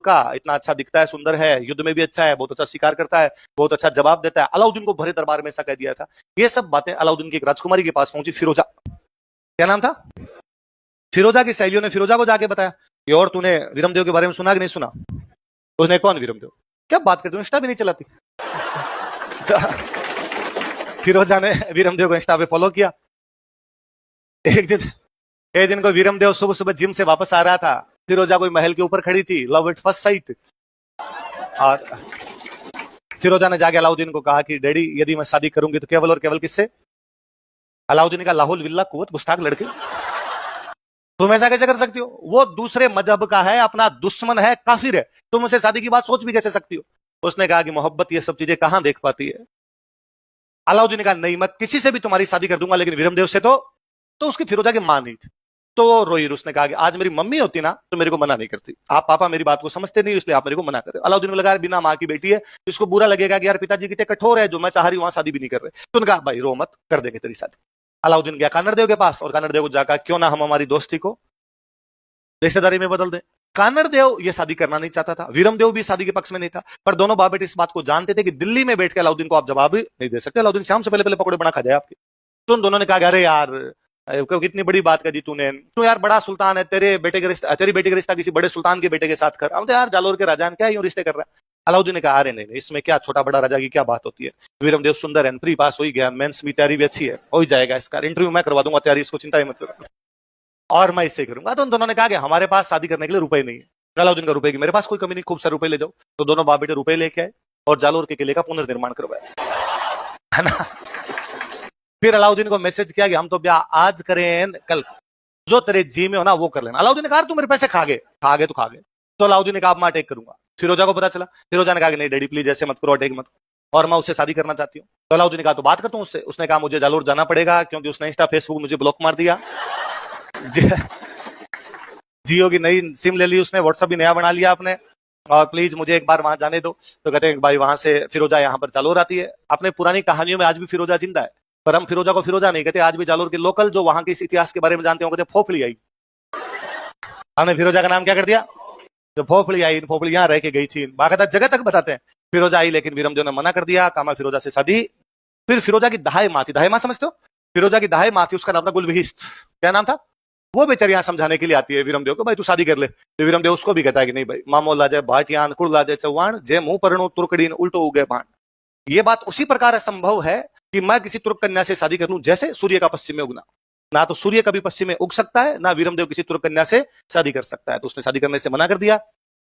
का, इतना अच्छा दिखता है, सुंदर है, युद्ध में भी अच्छा है, बहुत अच्छा शिकार करता है, बहुत अच्छा जवाब देता है। अलाउद्दीन को भरे दरबार में ऐसा कह दिया था। ये सब बातें अलाउद्दीन की एक राजकुमारी के पास पहुंची, फिरोजा। क्या नाम था? फिरोजा की सहेलियों ने फिरोजा को जाके बताया कि और तूने वीरमदेव के बारे में सुना कि नहीं सुना? उसने, कौन वीरमदेव? क्या बात करते हो, इंस्टा भी नहीं चलाती। फिरोजा ने वीरमदेव को इंस्टा पे फॉलो किया। एक दिन को वीरमदेव सुबह सुबह जिम से वापस आ रहा था। फिरोजा कोई महल के ऊपर खड़ी थी, लव एट फर्स्ट साइट। और फिरोजा ने जाके अलाउद्दीन को कहा कि डैडी, यदि मैं शादी करूंगी तो केवल और केवल किससे? अलाउद्दीन का लाहौल विल्ला कुवत गुस्ताख लड़के, तुम ऐसा कैसे कर सकती हो? वो दूसरे मजहब का है, अपना दुश्मन है, काफिर है, तुम उसे शादी की बात सोच भी कैसे सकती हो? उसने कहा कि मोहब्बत ये सब चीजें कहां देख पाती है। अलाउद्दीन ने कहा, नहीं, मैं किसी से भी तुम्हारी शादी कर दूंगा, लेकिन वीरमदेव से तो उसकी फिरोजा की मां नहीं थी। तो वो रोई। उसने कहा कि आज मेरी मम्मी होती ना तो मेरे को मना नहीं करती। आप पापा मेरी बात को समझते नहीं, इसलिए आप मेरे को मना कर रहे हो। अलाउद्दीन को लगा बिना मां की बेटी है, इसको बुरा लगेगा कि यार पिताजी कितने कठोर है, जो मैं चाह रही हूं वहां शादी भी नहीं कर रहे। तो उनका, भाई रो मत, कर देंगे तेरी शादी। अलाउद्दीन गया कानरदेव के पास और कानरदेव को जाकर, क्यों ना हम हमारी दोस्ती को रिश्तेदारी में बदल दें। कानरदेव ये शादी करना नहीं चाहता था, वीरमदेव भी शादी के पक्ष में नहीं था, पर दोनों बाप बेटे इस बात को जानते थे कि दिल्ली में बैठ के अलाउद्दीन को आप जवाब नहीं दे सकते, अलाउद्दीन शाम से पहले पकौड़े बना खा जाए आपके। तो उन दोनों ने कहा, अरे यार कितनी बड़ी बात कर दी तूने, तू यार बड़ा सुल्तान है, तेरे बेटे के रिश्ता, तेरी बेटी का रिश्ता किसी बड़े सुल्तान के बेटे के साथ कर। हम तो यार जालोर के राजा क्या यूं रिश्ते कर रहा है? अलाउद्दीन ने कहा, अरे नहीं, इसमें क्या छोटा बड़ा राजा की क्या बात होती है। वीरमदेव सुंदर है, प्री पास हो ही गया, मेंस भी तैयारी भी अच्छी है, हो ही जाएगा, इसका इंटरव्यू मैं करवा दूंगा, तैयारी इसको चिंता ही मत करो, और मैं इससे करूंगा। तो उन दोनों ने कहा कि हमारे पास शादी करने के लिए रुपए नहीं है। अलाउद्दीन का, रुपए की मेरे पास कोई कमी नहीं, खूब सारे रुपए ले जाओ। तो दोनों बाप बेटे रुपए लेके आए और जालोर के किले का पुनर्निर्माण करवाया, है ना। फिर अलाउद्दीन को मैसेज किया कि हम तो ब्याह आज करें, कल जो तेरे जी में हो ना वो कर लेना। अलाउद्दीन ने कहा, तू मेरे पैसे खा गए तो खा गए। तो अलाउद्दीन ने कहा, मैं अटैक करूंगा। फिरोजा को पता चला, फिरोजा ने कहा कि नहीं डैडी प्लीज ऐसे मत करो, अटैक मत करो, और मैं उससे शादी करना चाहती हूँ। तो अलाउद्दीन ने कहा, तो बात करता हूँ उससे। उसने कहा, मुझे जालोर जाना पड़ेगा, क्योंकि उसने इंस्टा फेसबुक मुझे ब्लॉक मार दिया, जियो की नई सिम ले ली उसने, व्हाट्सएप भी नया बना लिया आपने, और प्लीज मुझे एक बार वहां जाने दो। तो कहते हैं भाई वहां से फिरोजा यहाँ पर जालोर आती है। अपने पुरानी कहानियों में आज भी फिरोजा जिंदा है, पर हम फिरोजा को फिरोजा नहीं कहते। आज भी जालोर के लोकल जो वहां के इस इतिहास के बारे में जानते हो कहते फोफली आई। हमने फिरोजा का नाम क्या कर दिया? जो फोफली आई, फोफली यहाँ रह के गई थी, बाकायदा जगह तक बताते हैं फिरोजा आई, लेकिन वीरमदेव ने मना कर दिया, कामा फिरोजा से शादी। फिर फिरोजा की दाई माँ थी, दाई माँ समझते हो? फिरोजा की दाई माँ थी, उसका नाम था गुलविहिस्त। क्या नाम था? वो बेचारी यहाँ समझाने के लिए आती है वीरमदेव को, भाई तू शादी कर ले। तो वीरमदेव उसको भी कहता है कि नहीं भाई, मामो लाजे भाटियान कुल लाजे चौहान, जे मुंह परनो तुर्कड़ीन उल्टो उगे भाण। ये बात उसी प्रकार असंभव है कि मैं किसी तुर्क कन्या से शादी कर लूं जैसे सूर्य का पश्चिम में उगना। ना तो सूर्य कभी पश्चिम में उग सकता है, ना वीरमदेव किसी तुर्क कन्या से शादी कर सकता है। तो उसने शादी करने से मना कर दिया।